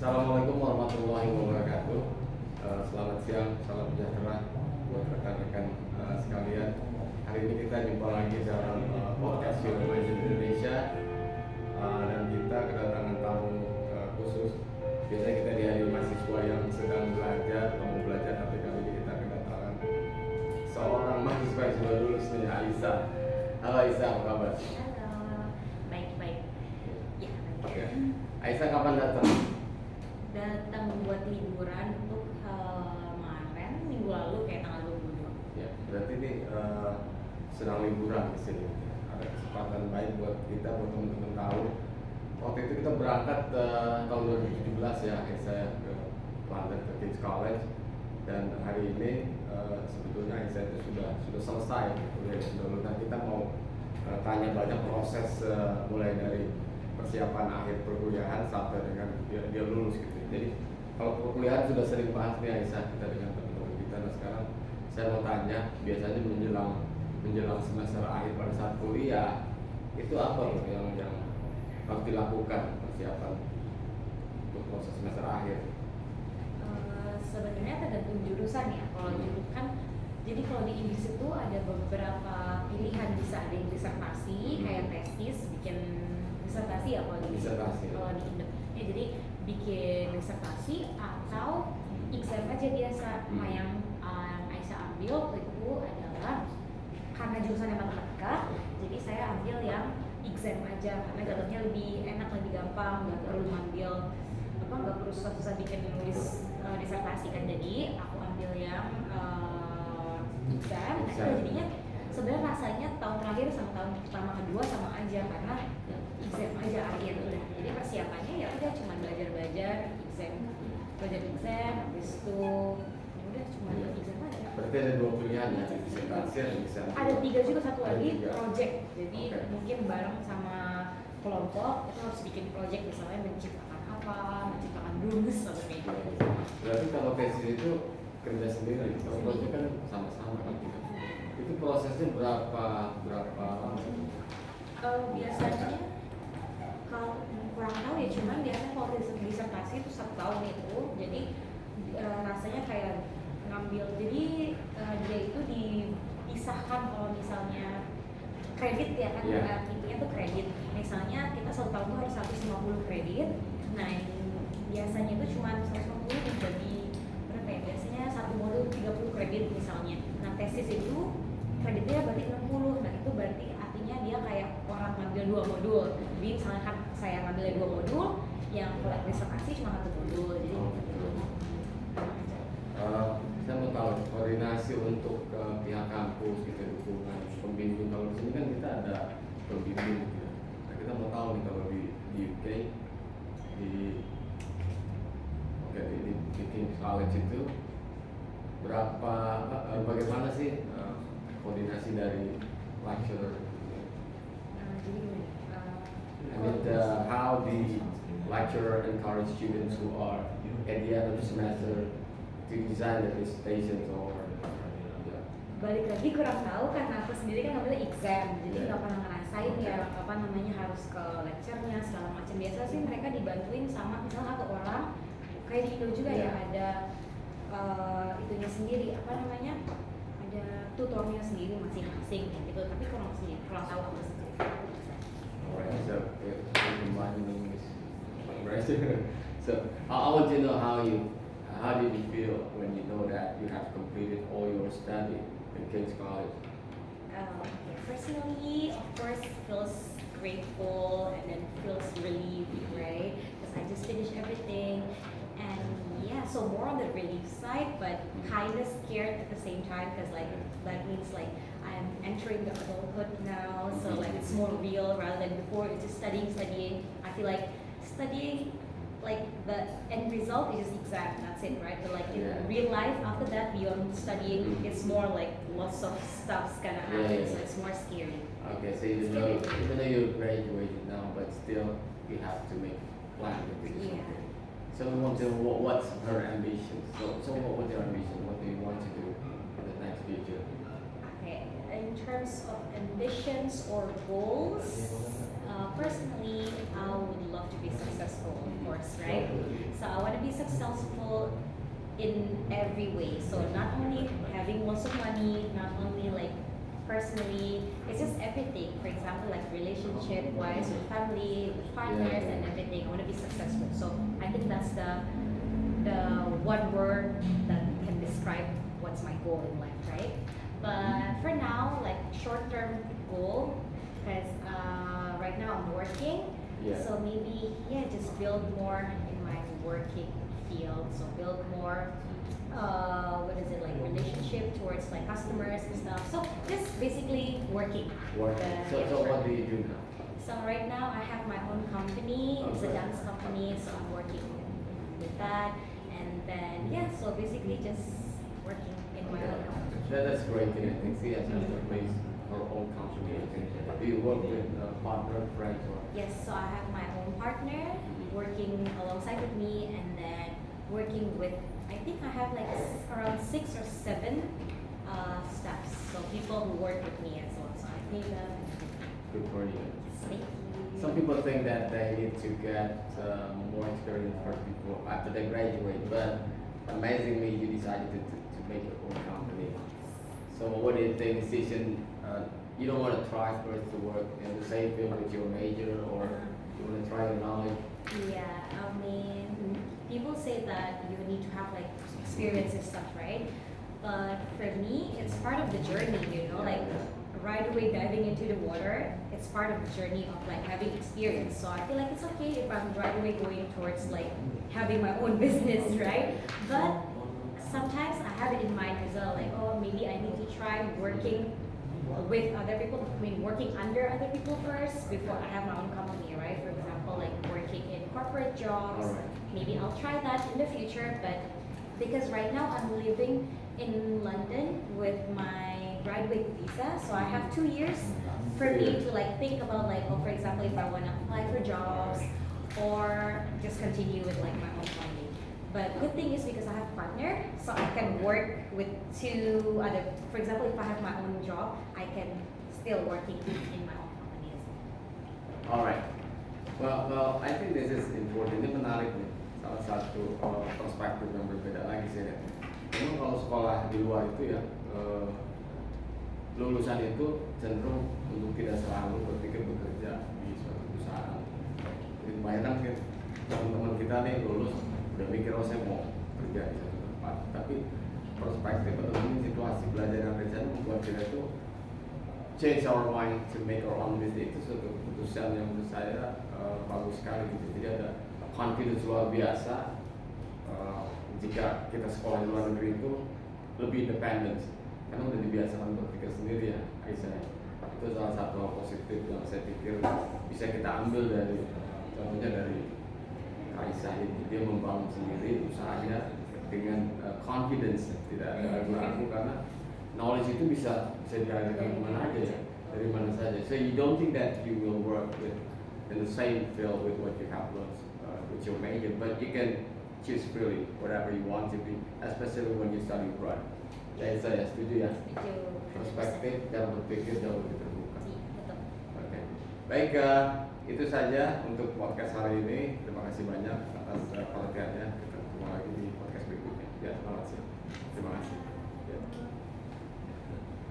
Assalamualaikum warahmatullahi wabarakatuh. Selamat siang, salam sejahtera buat rekan-rekan sekalian. Hari ini kita jumpa lagi dalam podcast Universitas Indonesia, dan kita kedatangan tamu khusus. Biasanya kita dihadiri mahasiswa yang sedang belajar, mau belajar, tapi kali ini kita kedatangan seorang mahasiswa yang sudah lulus nih, Aisyah. Halo Aisyah, apa kabar? Halo, baik-baik. Ya, Oke. Aisyah kapan datang? datang buat liburan untuk kemarin minggu lalu kayak tanggal 22. Ya, berarti ini sedang liburan di sini. Ada kesempatan baik buat kita, buat teman-teman tahu. Waktu itu kita berangkat tahun 2017 ya, saya ke London ke King's College, dan hari ini sebetulnya saya itu sudah selesai kuliah di London. Nah, kita mau tanya banyak proses mulai dari persiapan akhir perkuliahan sampai dengan dia lulus gitu. Jadi kalau perkuliahan sudah sering bahas nih Aisyah kita dengan teman-teman kita. Nah sekarang saya mau tanya, biasanya menjelang semester akhir pada saat kuliah itu apa loh yang harus dilakukan persiapan untuk proses semester akhir? Sebenarnya tergantung jurusan ya. Kalau jurusan, jadi kalau di Inggris itu ada beberapa pilihan, bisa ada yang disertasi, kayak tesis, bikin disertasi ya kalau di Disertasi. Kalau di Indo. Ya, jadi bikin disertasi atau exam aja biasa. Nah, yang Aisyah ambil waktu itu adalah karena jurusannya matematika, jadi saya ambil yang exam aja karena jatuhnya lebih enak, lebih gampang, nggak perlu ngambil nggak perlu susah-susah bikin nulis disertasi kan. Jadi aku ambil yang exam. Nah, jadinya sebenarnya rasanya tahun terakhir sama tahun pertama kedua sama aja karena exam aja akhir udah. Jadi persiapannya ya udah cuma belajar exam, habis itu ya udah cuma exam aja. Berarti ada dua pilihan ya, disertasi dan exam. Ada tiga juga, satu Ada lagi tiga. project. Jadi Oke. mungkin bareng sama kelompok itu harus bikin project, misalnya menciptakan apa, menciptakan rumus atau kayak gitu. Berarti kalau tesis itu kerja sendiri, kalau project kan sama-sama kan? Itu prosesnya berapa lama? Biasanya kalau kurang tahu ya, cuman biasanya kalau disertasi itu 1 tahun itu. Jadi rasanya kayak ngambil, jadi dia itu dipisahkan. Kalau misalnya kredit ya kan, intinya tuh kredit. Misalnya kita 1 tahun tuh harus 150 kredit. Nah, biasanya itu cuma 150 dibagi berapa ya? Biasanya satu modul 30 kredit misalnya. Nah, tesis itu kreditnya berarti 60. Nah, itu berarti artinya dia kayak orang ngambil 2 modul. Jadi misalnya kan saya ngambilnya 2 modul, yang kalau disertasi cuma 1 modul. Jadi Saya mau tahu koordinasi untuk pihak kampus, gitu, dukungan pembimbing. Kalau di sini kan kita ada pembimbing gitu. Nah, kita mau tahu nih kalau di UK di King's College itu berapa bagaimana sih koordinasi dari lecturer? jadi gimana? And how the lecturer encourage students who are at the end of the semester to design their dissertations or Balik lagi kurang tahu karena aku sendiri kan ngambil exam, jadi nggak pernah ngerasain ya harus ke lecture-nya segala macam. Biasa sih mereka dibantuin sama misalnya 1 orang, kayak di Indo juga ya ada itunya sendiri, ada tutornya sendiri masing-masing gitu. Tapi kurang tahu aku sendiri. Alright, so combining English. So I want to know how did you feel when you know that you have completed all your study in King's College? Personally, of course, feels grateful and then feels relieved, right? Because I just finished everything, and yeah, so more on the relief side, but kind of scared at the same time because that means I'm entering the adulthood now, so it's more real rather than before. It's just studying. I feel like studying, the end result is just exam, that's it, right? But in real life, after that, beyond studying, it's more lots of stuff's gonna happen, so it's more scary. Okay, so even though you're graduated now, but still you have to make plans. Yeah. So we want to know what's her ambition. So what's your ambition? What do you want to do in the next future? Okay, in terms of ambitions or goals, personally, I would love to be successful, of course, right? So I want to be successful in every way. So not only having lots of money, not only like personally, it's just everything. For example, like relationship wise with family, with partners, and everything. I want to be successful. So I think that's the one word that can describe what's my goal in life, right? But for now, like short term goal, because right now I'm working, Yeah. so maybe just build more in my working field. So build more, what is it like relationship towards like customers and stuff. So just basically working. Working. The- So what do you do now? So right now I have my own company. It's a Okay. dance company, so I'm working with that. And then so basically just working in my own company. That's great thing. I think CS has a place for own company. I think. Do you work with partner, friends, or? Yes, so I have my own partner working alongside with me, and then working with, I think I have like around 6 or 7 staffs. So people who work with me as well. So I think Good for you. thank you. Some people think that they need to get more experience first before after they graduate, but amazingly you decided to make your own company. So what do you think decision? You don't want to try first to work in the same field with your major, or you want to try your knowledge? Yeah, I mean, people say that you need to have like experience and stuff, right? But for me, it's part of the journey, like right away diving into the water, it's part of the journey of like having experience. So I feel like it's okay if I'm right away going towards like having my own business, right? But sometimes I have it in mind as well, like, oh, maybe I need to try working with other people, I mean, working under other people first before I have my own company, right? For example, like working in corporate jobs. Alright. Maybe I'll try that in the future, but because right now I'm living in London with my graduate visa, so I have 2 years for me to like think about like, oh, for example, if I want to apply for jobs or just continue with like my own company. But good thing is because I have a partner, so I can work with 2 other. For example, if I have my own job, I can still working in my own company as well. Alright. Well, I think this is important. Ini menarik nih. Salah satu perspektif yang berbeda lagi sih ya. Memang kalau sekolah di luar itu ya, lulusan itu cenderung untuk tidak selalu berpikir bekerja di suatu perusahaan. Jadi kebanyakan teman-teman kita nih lulus udah mikir, oh saya mau kerja di satu tempat. Tapi perspektif atau ini situasi belajar yang kerjaan membuat kita itu change our mind to make our own business. Itu suatu keputusan yang menurut saya bagus sekali gitu. Jadi ada confidence luar biasa jika kita sekolah di luar negeri itu lebih independent karena udah dibiasakan berpikir sendiri ya, Aisyah. Itu salah satu hal positif yang saya pikir bisa kita ambil dari contohnya dari Aisyah ini. Dia membangun sendiri usahanya dengan confidence, tidak ada ragu-ragu karena knowledge itu bisa dialihkan kemana aja ya, dari mana saja. So you don't think that you will work in the same field with what you have learned with your major, but you can choose freely whatever you want to be, especially when you study abroad. Ya, saya setuju ya. Itu Perspektif dalam berpikir jauh lebih terbuka. betul. Oke. Baik, itu saja untuk podcast hari ini. Terima kasih banyak atas perhatiannya. Kita ketemu lagi di podcast berikutnya. Ya, selamat siang. Terima kasih. Ya.